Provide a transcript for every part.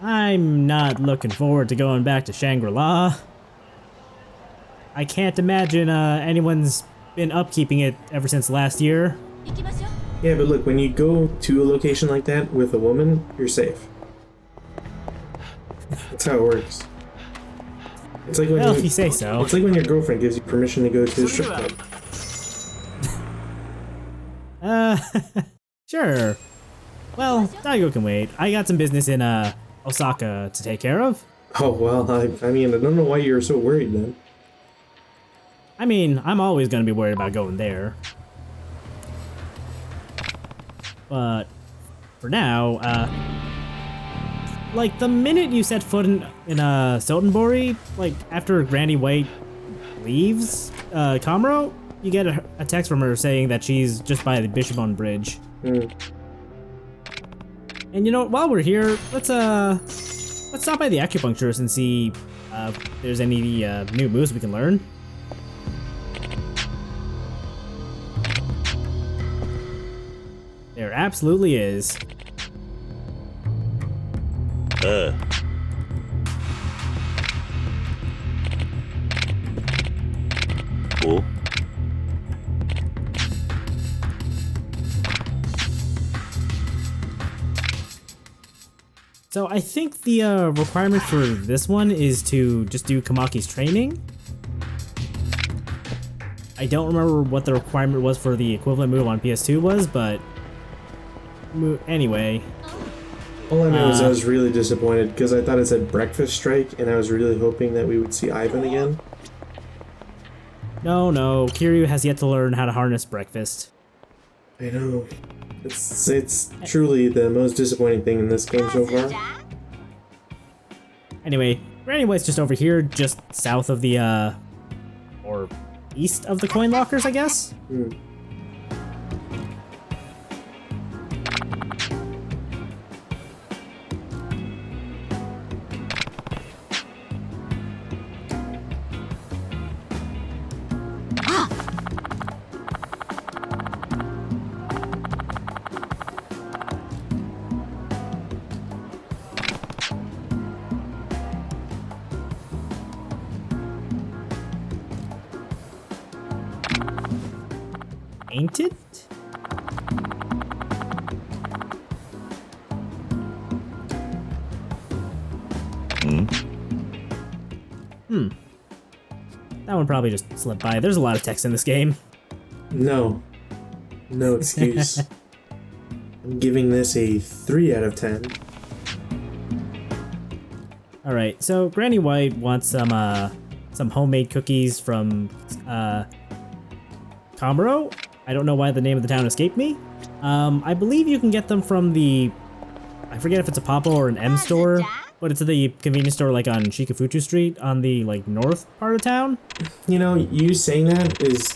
I'm not looking forward to going back to Shangri-La. I can't imagine anyone's been upkeeping it ever since last year. Yeah, but look, when you go to a location like that with a woman, you're safe. That's how it works. It's like when Well, if you say so. It's like when your girlfriend gives you permission to go to the strip club. Sure. Well, Daigo can wait. I got some business in Osaka to take care of. Oh, well, I mean, I don't know why you're so worried then. I mean, I'm always gonna be worried about going there. But for now, like the minute you set foot in Sotenbori, like after Granny White leaves Kamuro, you get a text from her saying that she's just by the Bishopon Bridge. Mm. And you know, while we're here, let's stop by the acupuncturist and see if there's any new moves we can learn. There absolutely is. Cool. So I think the requirement for this one is to just do Kamaki's training. I don't remember what the requirement was for the equivalent move on PS2 was, but anyway. All I know is I was really disappointed because I thought it said breakfast strike, and I was really hoping that we would see Ivan again. No, Kiryu has yet to learn how to harness breakfast. I know. It's truly the most disappointing thing in this game so far. Anyway, Granny White's just over here, just south of the, or east of the coin lockers, I guess? Hmm. Ain't it? That one probably just slipped by. There's a lot of text in this game. No excuse. I'm giving this a 3 out of 10. Alright, so Granny White wants some homemade cookies from Kamuro. I don't know why the name of the town escaped me. I believe you can get them from the, I forget if it's a Papa or an M store, but it's at the convenience store like on Shikafuchu Street on the like north part of town. You know, you saying that is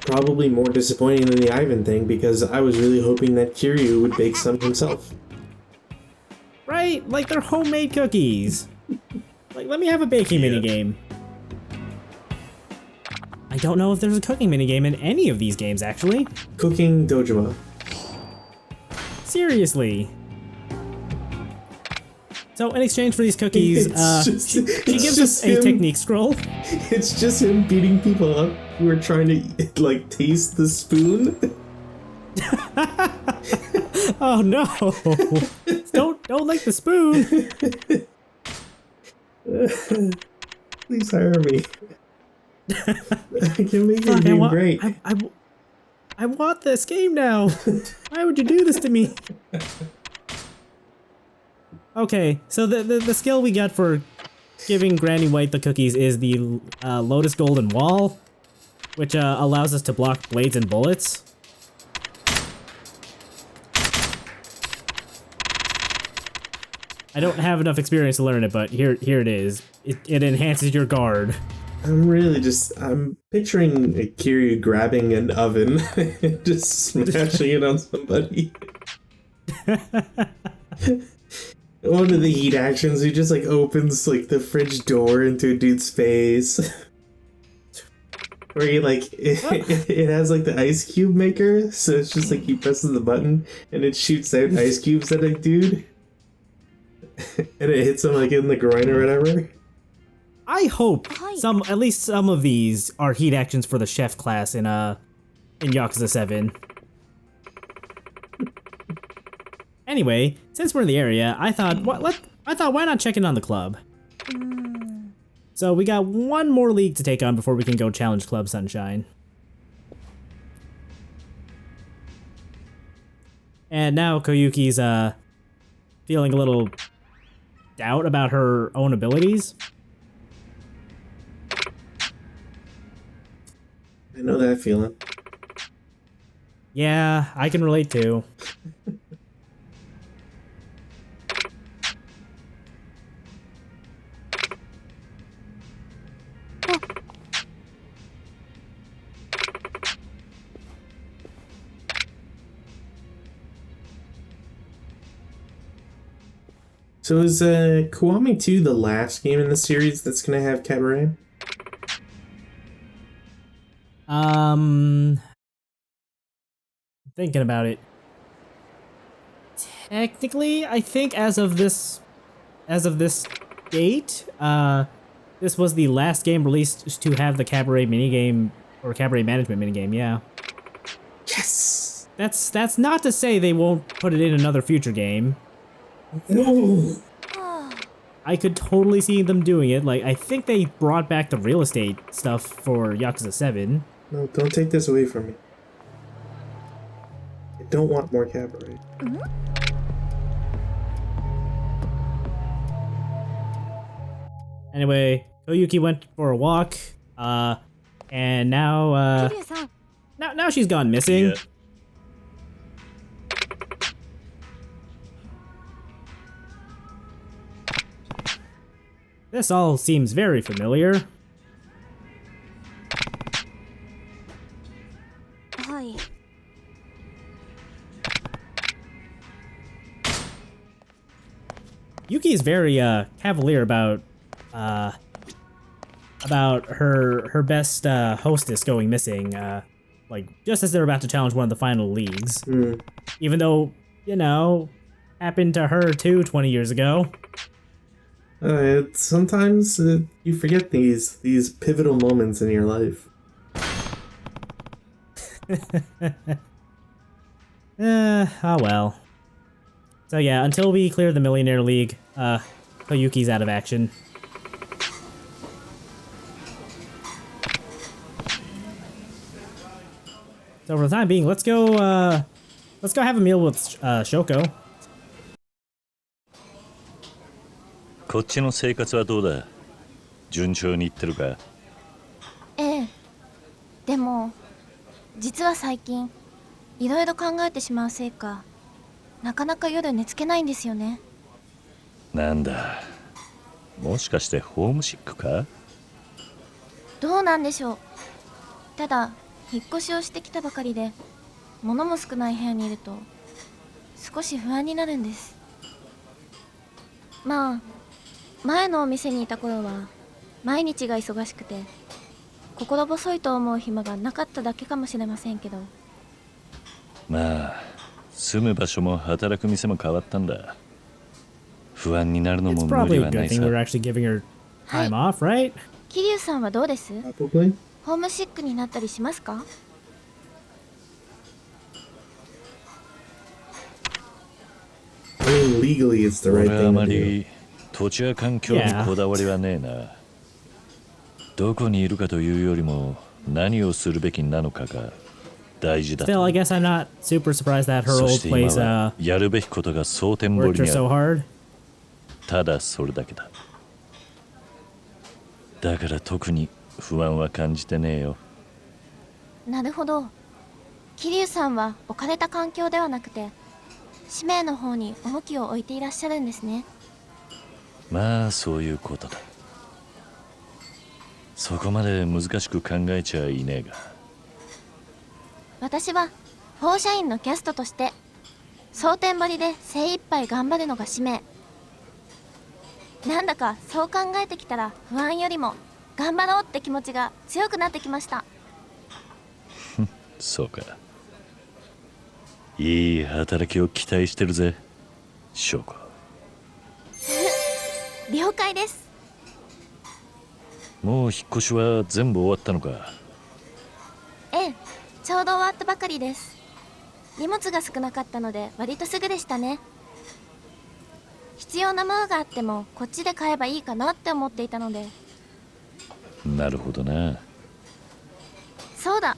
probably more disappointing than the Ivan thing because I was really hoping that Kiryu would bake some himself. Right? Like they're homemade cookies. Like let me have a baking minigame. I don't know if there's a cooking minigame in any of these games, actually. Cooking Dojima. Seriously. So, in exchange for these cookies, she gives us a technique scroll. It's just him beating people up who are trying to, like, taste the spoon. Oh no! Don't lick the spoon! Please hire me. I can make your game great. I want this game now. Why would you do this to me? Okay, so the skill we got for giving Granny White the cookies is the Lotus Golden Wall, which allows us to block blades and bullets. I don't have enough experience to learn it, but here it is. It enhances your guard. I'm picturing a Kiryu grabbing an oven and just smashing it on somebody. One of the heat actions, he just like opens like the fridge door into a dude's face. Where he like, it has like the ice cube maker, so it's just like he presses the button and it shoots out ice cubes at a dude. and it hits him like in the groin or whatever. I hope at least some of these are heat actions for the chef class in Yakuza 7. Anyway, since we're in the area, I thought why not check in on the club? So we got one more league to take on before we can go challenge Club Sunshine. And now Koyuki's feeling a little doubt about her own abilities. I know that feeling. Yeah, I can relate too. So is Kiwami 2 the last game in the series that's gonna have cabaret? Thinking about it. Technically, I think as of this date, this was the last game released to have the cabaret minigame or cabaret management minigame. Yeah. Yes. That's not to say they won't put it in another future game. No. I could totally see them doing it. Like, I think they brought back the real estate stuff for Yakuza 7. No, don't take this away from me. I don't want more cabaret. Anyway, Koyuki went for a walk, and now she's gone missing. Yeah. This all seems very familiar. Yuki is very cavalier about her best hostess going missing. Like just as they're about to challenge one of the final leagues, even though happened to her too 20 years ago. Sometimes you forget these pivotal moments in your life. Oh well. So yeah, until we clear the Millionaire League, Koyuki's out of action. So for the time being, let's go have a meal with Shoko. こっちの生活はどうだ？順調にいってるか？ええ。でも実は最近いろいろ考えてしまうせいか、なかなか夜寝つけないんですよね。なんだ。もしかしてホームシックか？どうなんでしょう。ただ引っ越しをしてきたばかりで、物も少ない部屋にいると少し不安になるんです。まあ前のお店にいた頃は毎日が忙しくて心細いと思う暇がなかっただけかもしれませんけど。まあ住む場所も働く店も変わったんだ。不安になるの It's も無 probably 理 a はな good い thing さ。 we're actually giving her time off, right? 桐生さんはどうです？ Probably. ホームシックになったりしますか？ I mean, legally it's the right 俺はあ thing ま to do. り土地や環境にこだわりはねえな。どこにいるかというよりも何をするべきなのかが大事だ。 Still, I guess I'm not super surprised that her そ old して今 place はやるべきことが蒼天堀 worked her にあ so る。 hard. ただそれだけだ。だから特に不安は感じてねえよ。なるほど。桐生さんは置かれた環境ではなくて使命の方に重きを置いていらっしゃるんですね。まあそういうことだ。そこまで難しく考えちゃいねえが。私はフォー社員のキャストとして蒼天堀で精一杯頑張るのが使命。なんだかそう考えてきたら不安よりも頑張ろうって気持ちが強くなってきました。そうか。いい働きを期待してるぜ、翔子。了解です。もう引っ越しは全部終わったのか。ええ、ちょうど終わったばかりです。荷物が少なかったので割とすぐでしたね。必要なものがあってもこっちで買えばいいかなって思っていたので。なるほどな。そうだ、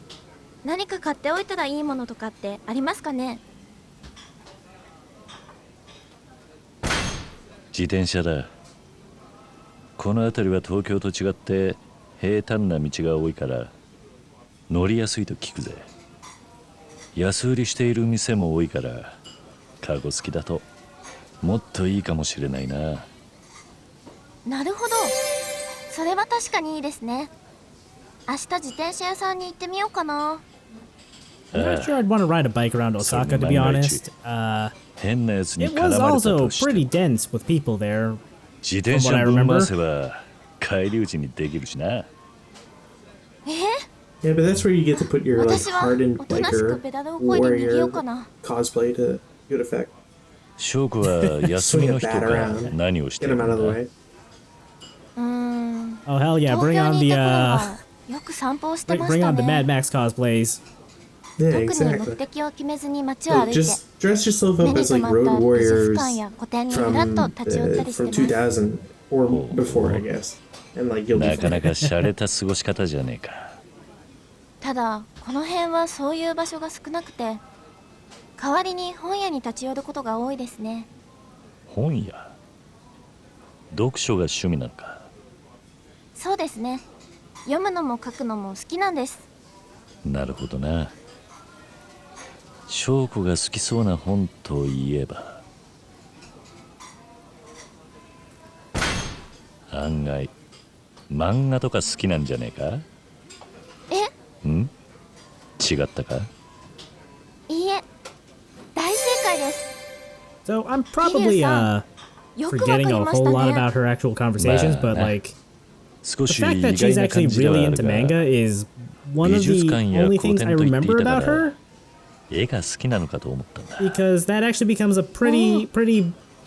何か買っておいたらいいものとかってありますかね。自転車だ。この辺りは東京と違って平坦な道が多いから乗りやすいと聞くぜ。安売りしている店も多いからカゴ付きだともっといいかもしれないな。なるほど、それは確かにいいですね。明日自転車屋さんに行ってみようかな。I'm not sure I'd want to ride a bike around Osaka, to be honest. 変なやつに It 絡 was まれた also として pretty dense with people there. 自転車ぶん回せば帰り討ちにできるしな。Yeah, but that's where you get to put your like 私は hardened おとなしく biker ペダルを漕いで逃げようか warrior な。 cosplay to good effect. 翔子は休みの日とか何をして Get る him ん out of the だ。 way. Oh hell yeah, 東 bring 京 on にい the た頃はよく散歩をしてまし bring た on the Mad ね。 Max cosplays. Yeah, 特に目 exactly. 的を決めずに街を歩 Like, いて just dress yourself 目 up に as 留 like まった road 美術 warriors 館や個展にふらっ from と立ち寄ったりして from ます。 2000 or before, I guess. And like you'll be なかな fine. か洒落た過ごし方じゃねえか。ただこの辺はそういう場所が少なくて、代わりに本屋に立ち寄ることが多いですね。本屋。読書が趣味なのか。そうですね、読むのも書くのも好きなんです。なるほどな。翔子が好きそうな本といえば案外漫画とか好きなんじゃねえか。え、ん？違ったか。いいえ、大正解です。 So I'm probably よくわかり forgetting a まし whole た lot ね。 about her actual conversations, but like 少 the し fact 意 that she's 外な actually 感じでは really ある into が manga is one of 美術 the 館や only 古 things 典 I と言ってい remember た about から her. 絵が好きなのかと思ったんだ。 Because that actually becomes a pretty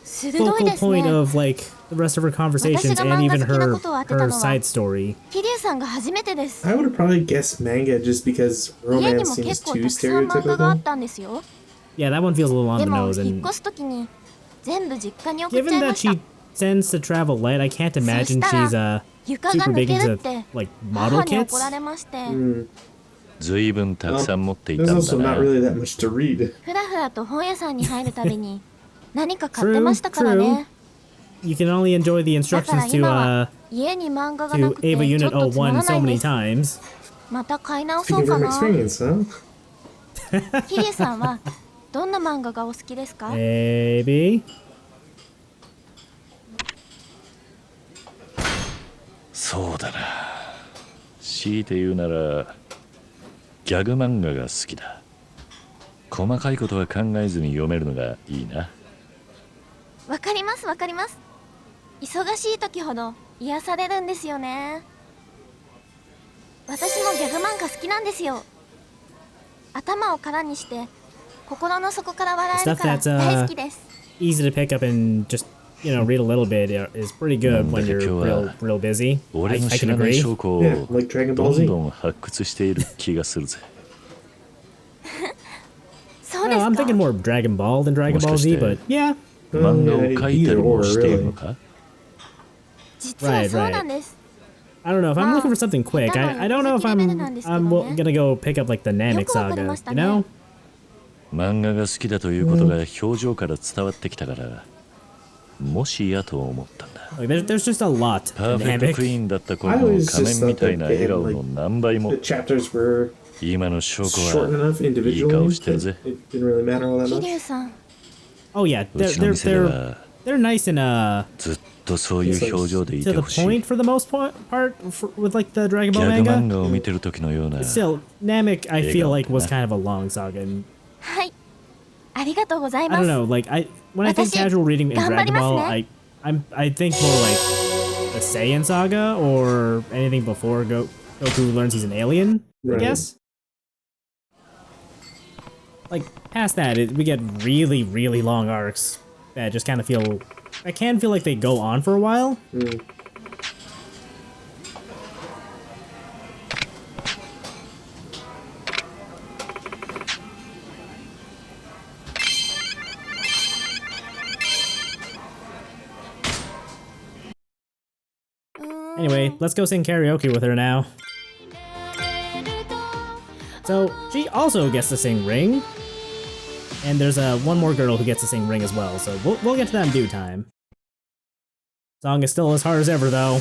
鋭い focal です point ね。 of like the rest of her conversations 私が and 漫画 even 好きな her ことを当てたの her は side story. 桐生さんが初めてです。 I would have probably guessed manga just because 家に romance も seems 結構 too たくさん漫画があ stereotypical. ったんですよ。 Yeah, that one feels a little on で the も nose. 引っ And 越すときに全部実家に送っちゃ given いま that した。 she tends to travel light, I can't そ imagine した she's ら床が super 抜 big ける into って like model 母に kits. 怒られまして、 Mm. ずいぶんたくさん持っていた There's ん also だ not な。 really that much to read. ふらふらと本屋さんに入るたびに何か買ってましたからね。 You can only enjoy the だから instructions 今 to は家に漫画がな to くて Ava ちょ Unit っとつま 01ら so ないん many です。 times. また買い直そう Speaking か from な。 experience, huh? 桐生さんはどんな漫画がお好きですか？ Maybe. そうだな。強いて言うならギャグ漫画が好きだ。細かいことは考えずに読めるのがいいな。わかりますわかります。忙しい時ほど癒されるんですよね。私もギャグ漫画好きなんですよ。頭を空にして心の底から笑える Stuff から that's 大好きです。 easy to pick up and just, you know, read a little bit is pretty good when you're real busy. 俺 I の can 知らない agree. 証拠を Yeah, like Dragon ど Ball ん Z. どん発掘している気がするぜ。そうで Well, す I'm か。 thinking more Dragon Ball than Dragon Ball Z, but yeah. 漫画を Yeah, 描いたり either も or, している really. のか。実はそうなんです。 I don't know if I'm looking for something quick. Wow. I don't know if I'm Yeah. gonna go pick up like the Namek saga, you know? 漫画が好きだということが表情から伝わってきたからもしやと思ったんだ。 Like, there's just a lot パー in フェクトクイ Namek. ーンだった頃 I の always 仮 just 面み thought たい that な they 笑 had 顔 like の何倍も the chapters were 今の証拠 short は enough いい individually 顔してる that ぜ。 it didn't really matter all that 桐 much. 生さん、 Oh yeah, うちの店で they're は nice and ずっとそういう表情でい to て the ほしい。 point for the most part with like the Dragon ギ Ball ャグ漫 manga. 画を見てる時のような Still, Namek I feel like was 映 kind of a long saga. And はい、ありがとうござい I ま don't す。 know, like when I think 私 casual reading in 頑張り Dragon ます Ball, ね。 I think more like the Saiyan saga or anything before Goku learns he's an alien, I Right. guess. Like past that, we get really long arcs that just kind of feel I can feel like they go on for a while. Mm. Anyway, let's go sing karaoke with her now. So, she also gets to sing Ring. And there's one more girl who gets to sing Ring as well, so we'll get to that in due time. Song is still as hard as ever, though.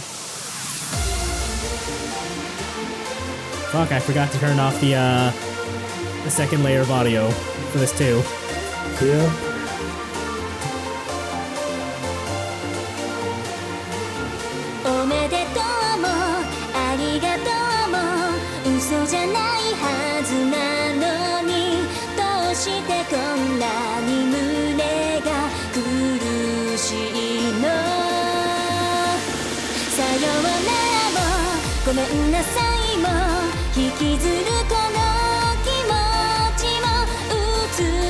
Fuck, I forgot to turn off the second layer of audio for this too. Yeah. おめでとうもありがとうも嘘じゃないはずなのにどうしてこんなに胸が苦しいのさようならもごめんなさいも引きずるこの気持ちも映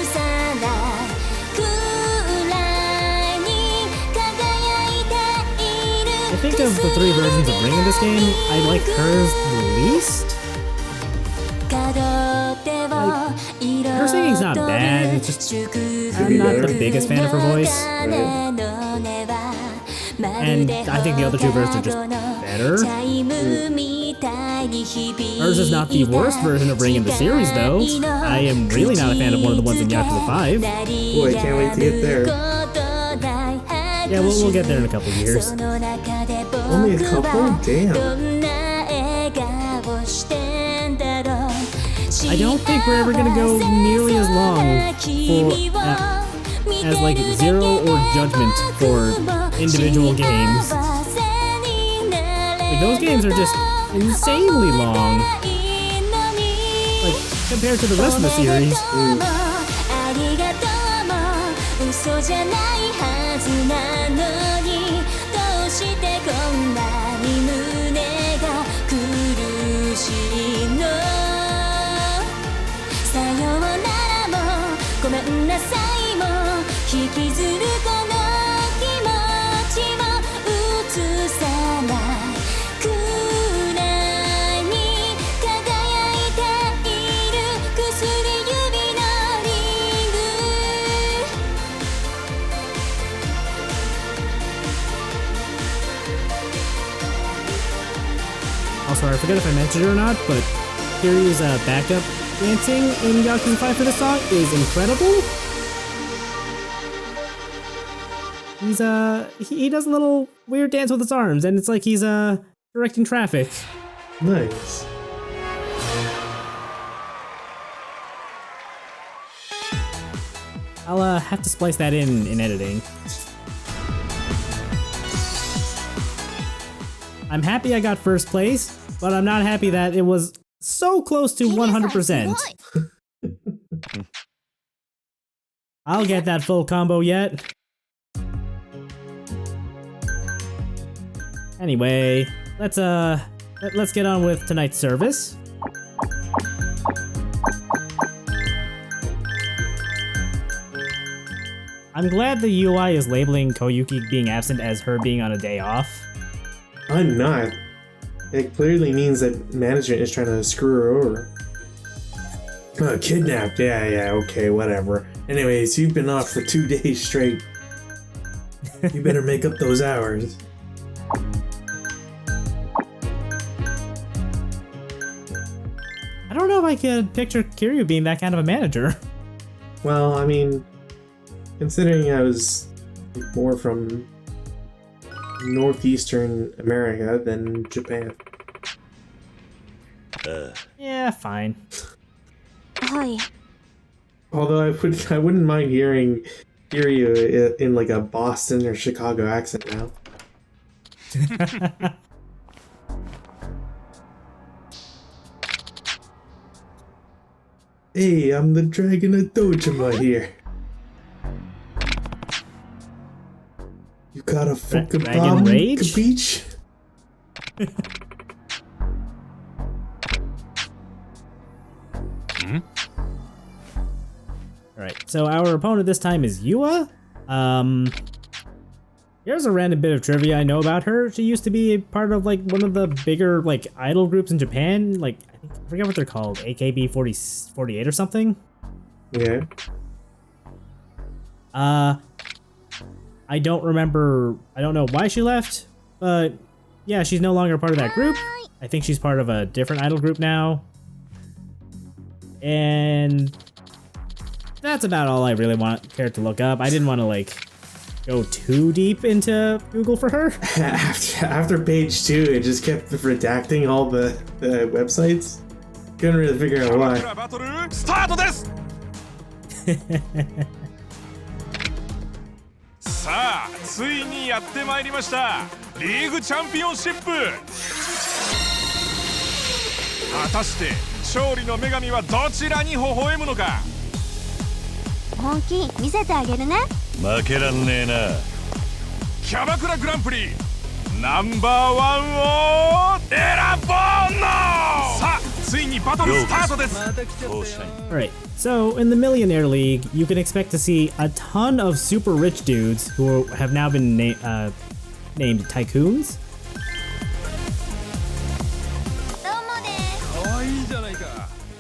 さないくらいに輝いている I think of the 3 versions of Ring in this game, I like hers the least. Her singing's not bad, it's just I'm not the biggest fan of her voice. And I think the other 2 versions are just better. Hers is not the worst version of Ring in the series, though. I am really not a fan of one of the ones in Yakuza 5. Boy, I can't wait to get there. Yeah, we'll get there in a couple years. Only a couple? Damn. I don't think we're ever gonna go nearly as long for as like Zero or Judgment for individual games. Like those games are just insanely long. Like compared to the rest of the series. Also, I forget if I mentioned it or not, but Kiryu's backup dancing in Yakuza 5 for this song is incredible. He does a little weird dance with his arms, and it's like he's directing traffic. Nice. I'll have to splice that in editing. I'm happy I got first place, but I'm not happy that it was so close to 100%. I'll get that full combo yet. Anyway, let's get on with tonight's service. I'm glad the UI is labeling Koyuki being absent as her being on a day off. I'm not. It clearly means that management is trying to screw her over. Kidnapped. Yeah, okay, whatever. Anyways, you've been off for 2 days straight. You better make up those hours. I don't know if I could picture Kiryu being that kind of a manager. Well, I mean, considering I was more from Northeastern America than Japan. Yeah, fine. Although I wouldn't mind hearing Kiryu in like a Boston or Chicago accent now. Hey, I'm the Dragon of Dojima here. You got a fucking Dragon problem, Rage? Beach? Alright, so our opponent this time is Yua. Here's a random bit of trivia I know about her. She used to be part of like one of the bigger like idol groups in Japan. Like I forget what they're called, AKB48 or something. Yeah. I don't remember. I don't know why she left, but yeah, she's no longer part of that group. I think she's part of a different idol group now. And that's about all I really cared to look up. I didn't want to like go too deep into Google for her. After page 2, it just kept redacting all the websites. Couldn't really figure out why. スタートです。さあ、ついにやってまいりました。リーグチャンピオンシップ。果たして勝利の女神はどちらに微笑むのか。本気見せてあげるね。負けらんねえな。キャバクラグランプリナンバーワンを選ぼうの。さあ、ついにバトルスタートです。Alright, so in the Millionaire League, you can expect to see a ton of super rich dudes who have now been named tycoons.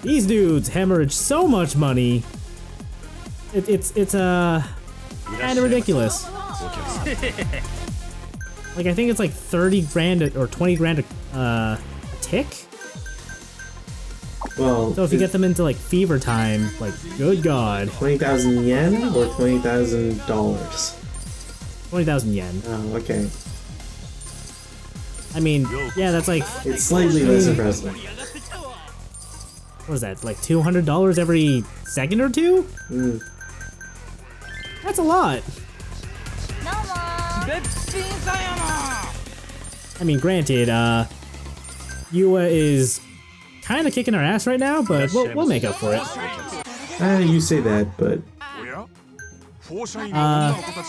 These dudes hemorrhage so much money. It's kind of ridiculous. Like I think it's like 30 grand or 20 grand a tick. Well, So if you get them into like fever time, like good god. 20,000 yen or $20,000? 20,000 yen. Oh, okay. I mean, yeah, that's like, It's slightly less impressive. what is that, like $200 every second or two? Mm. That's a lot. I mean, granted, Yua is kind of kicking our ass right now, but we'll make up for it. You say that, but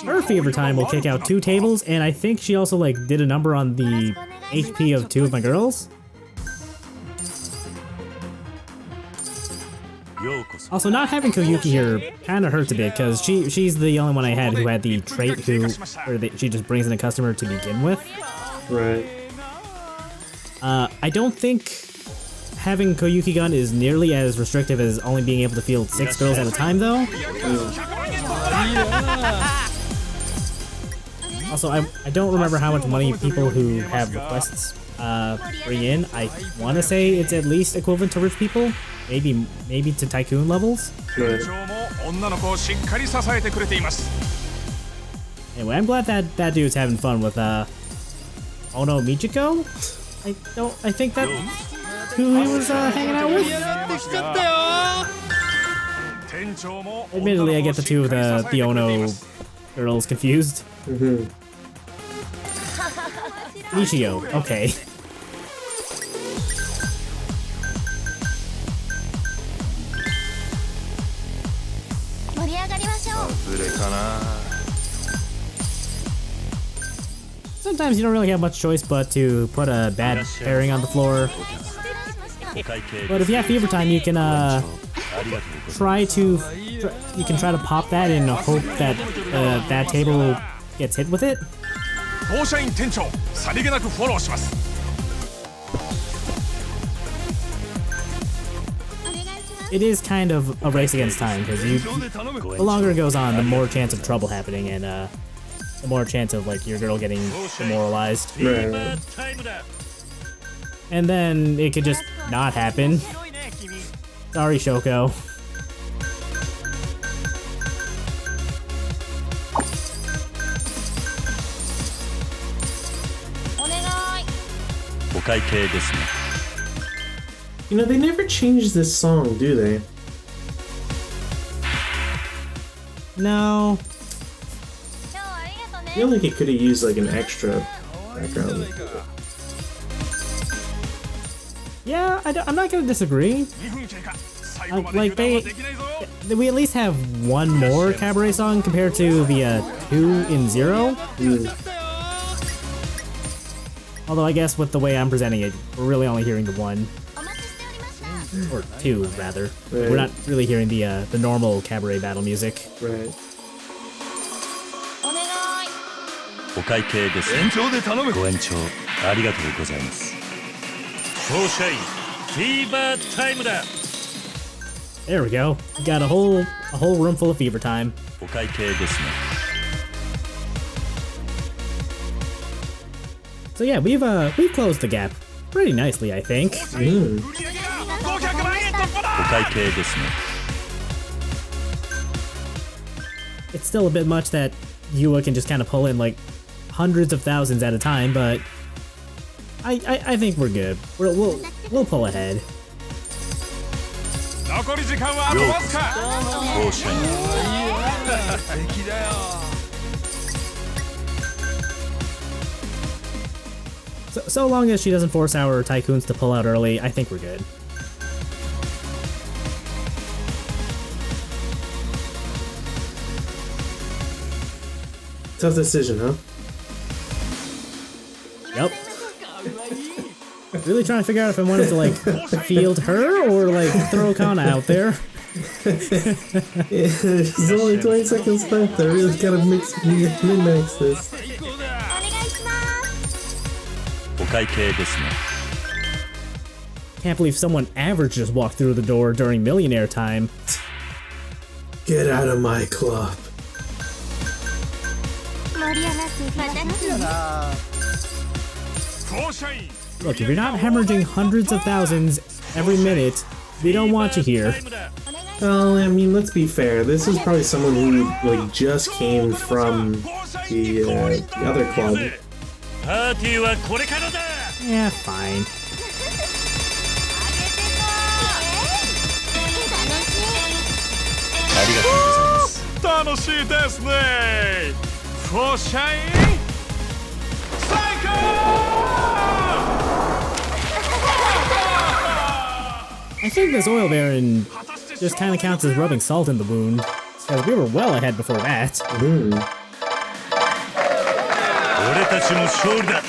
Her fever time will kick out 2 tables, and I think she also like did a number on the HP of 2 of my girls. Also, not having Koyuki here kind of hurts a bit because she's the only one I had who had the trait she just brings in a customer to begin with. right. I don't think having Koyuki gun is nearly as restrictive as only being able to field 6 girls at a time, though. Also, I don't remember how much money people who have requests bring in. I want to say it's at least equivalent to rich people, maybe to tycoon levels. Right. Anyway, I'm glad that dude's having fun with Ono Michiko. I think that's who he was hanging out with. Admittedly, I get the 2 of the Ono girls confused. Mm-hmm. Michio, okay. Sometimes you don't really have much choice but to put a bad pairing on the floor. But if you have fever time, you can try to pop that and hope that that table gets hit with it. It is kind of a race against time because the longer it goes on, the more chance of trouble happening and the more chance of like your girl getting demoralized. Right. And then it could just not happen. Sorry, Shoko. You know, they never changed this song, do they? No. I feel like it could have used like an extra background. Yeah, I'm not gonna disagree. Like we at least have one more cabaret song compared to the 2 in 0. Although I guess with the way I'm presenting it, we're really only hearing the 1. Or 2, rather. Right. We're not really hearing the normal cabaret battle music. Right. お会計ですね。延長で頼む。ご延長ありがとうございます。総社員フィーバータイムだ。 There we go. We got a whole room full of fever time. お会計ですね。 So yeah, we've closed the gap pretty nicely, I think. 売り上げが500万円突破だ。お会計ですね。 It's still a bit much that Yua can just kind of pull in like hundreds of thousands at a time, but I think we're good. We'll pull ahead. 残り時間はあとわずか。総社員 敵だよ。 So long as she doesn't force our tycoons to pull out early, I think we're good. Tough decision, huh? Yep. Really trying to figure out if I wanted to like field her or like throw Kana out there. There's only 20 seconds left. I really gotta min-max this. お会計ですね。 Can't believe someone average just walked through the door during Millionaire time. Get out of my club. 盛り上がってまた来る。総社員 Look, if you're not hemorrhaging hundreds of thousands every minute, we don't want you here. Well, I mean, let's be fair. This is probably someone who like just came from the other club. パーティーはこれからだ。 Yeah, fine. ありがとうございます。楽しいですね。総社員最高。 I think this oil baron just kind of counts as rubbing salt in the wound, because we were well ahead before that. 俺たちの勝利だ。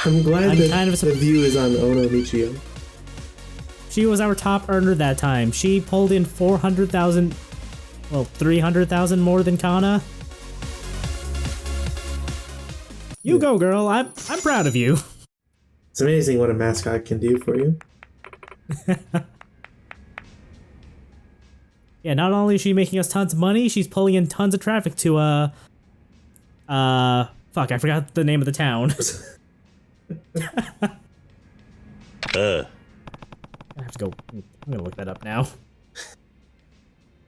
I'm glad I'm that kind of the view is on Ono Michio. She was our top earner that time. She pulled in 400,000, well, 300,000 more than Kana. You go, girl. I'm proud of you. It's amazing what a mascot can do for you. Yeah, not only is she making us tons of money, she's pulling in tons of traffic to, fuck, I forgot the name of the town. I have to go, I'm gonna look that up now.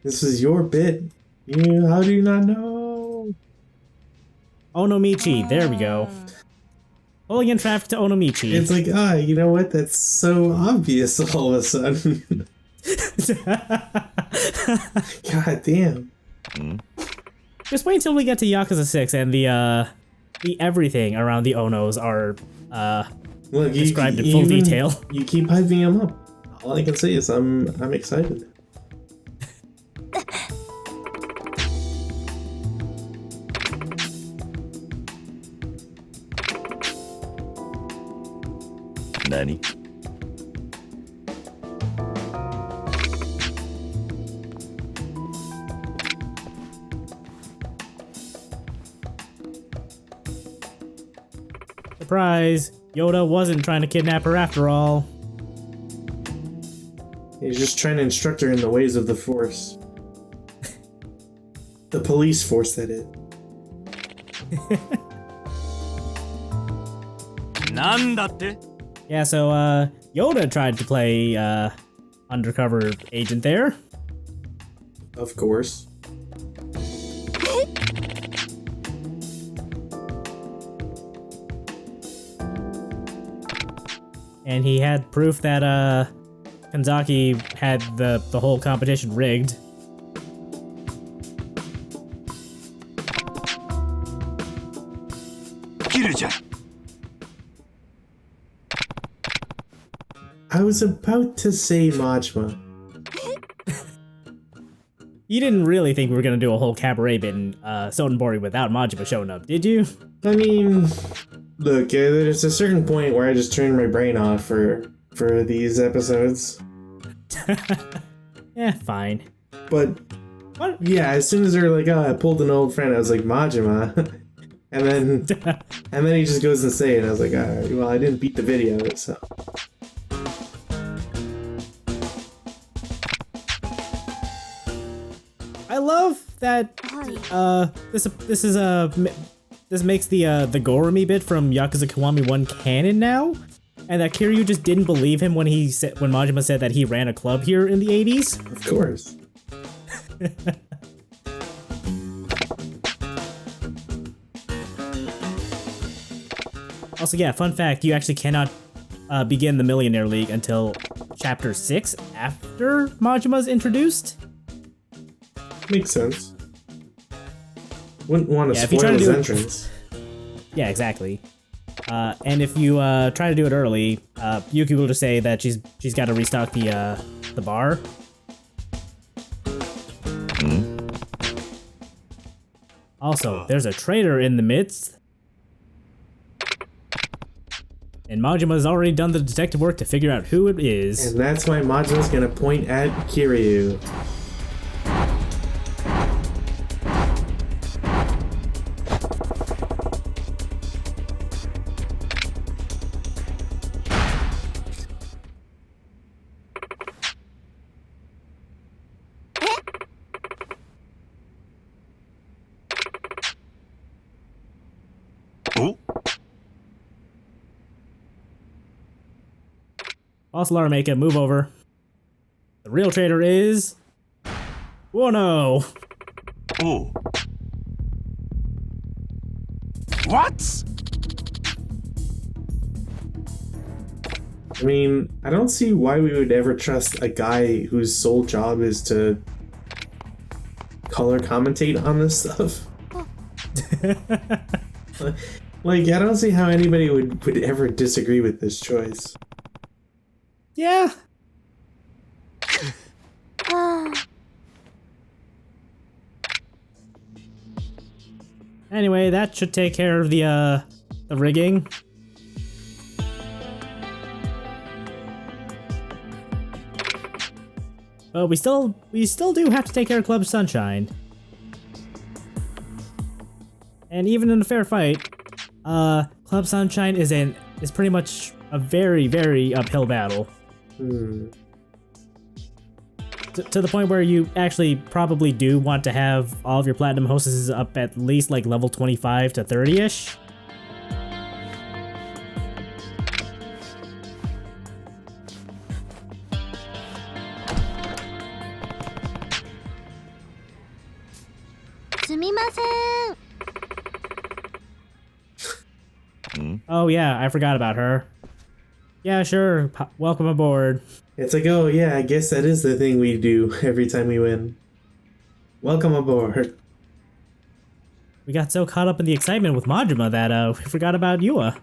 This is your bit. How do you not know? Onomichi, there we go. Pulling in traffic to Onomichi. It's like, you know what? That's so obvious all of a sudden. God damn. Just wait until we get to Yakuza 6 and the everything around the Onos are, Look, described in full detail. You keep hyping him up. All I can say is I'm excited. Nani? Surprise! Yoda wasn't trying to kidnap her after all. He's just trying to instruct her in the ways of the Force. The police force, that is. なんだって Yeah, so, Yoda tried to play, undercover agent there. Of course. And he had proof that, Kanzaki had the whole competition rigged. I was about to say Majima. You didn't really think we were gonna do a whole cabaret bit in Sotenbori without Majima showing up, did you? I mean, look, there's a certain point where I just turn my brain off for these episodes. Yeah, fine. But What? yeah, as soon as they're like, oh, I pulled an old friend, I was like, Majima. and then he just goes insane. I was like, all right, well, I didn't beat the video, so. I love that this makes the Gorumi bit from Yakuza Kiwami 1 canon now, and that Kiryu just didn't believe him when Majima said that he ran a club here in the 80s. Of course. Also, yeah, fun fact, you actually cannot begin the Millionaire League until Chapter 6 after Majima's introduced. Makes sense. Wouldn't want to Yeah, if you spoil try to his do it- entrance. Yeah, exactly. And if you try to do it early, Yuki will just say that she's got to restock the bar. Also, there's a traitor in the midst. And Majima's already done the detective work to figure out who it is. And that's why Majima's gonna point at Kiryu. Boss Larameka, move over. The real traitor is... Whoa, Oh. What? I mean, I don't see why we would ever trust a guy whose sole job is to color commentate on this stuff. Like, I don't see how anybody would ever disagree with this choice. Yeah. Anyway, that should take care of the rigging. But we still do have to take care of Club Sunshine. And even in a fair fight, Club Sunshine is pretty much a very, very uphill battle. To the point where you actually probably do want to have all of your platinum hostesses up at least like level 25 to 30-ish. Oh yeah, I forgot about her. Yeah, sure. Welcome aboard. It's like, oh yeah, I guess that is the thing we do every time we win. Welcome aboard. We got so caught up in the excitement with Majima that we forgot about Yua.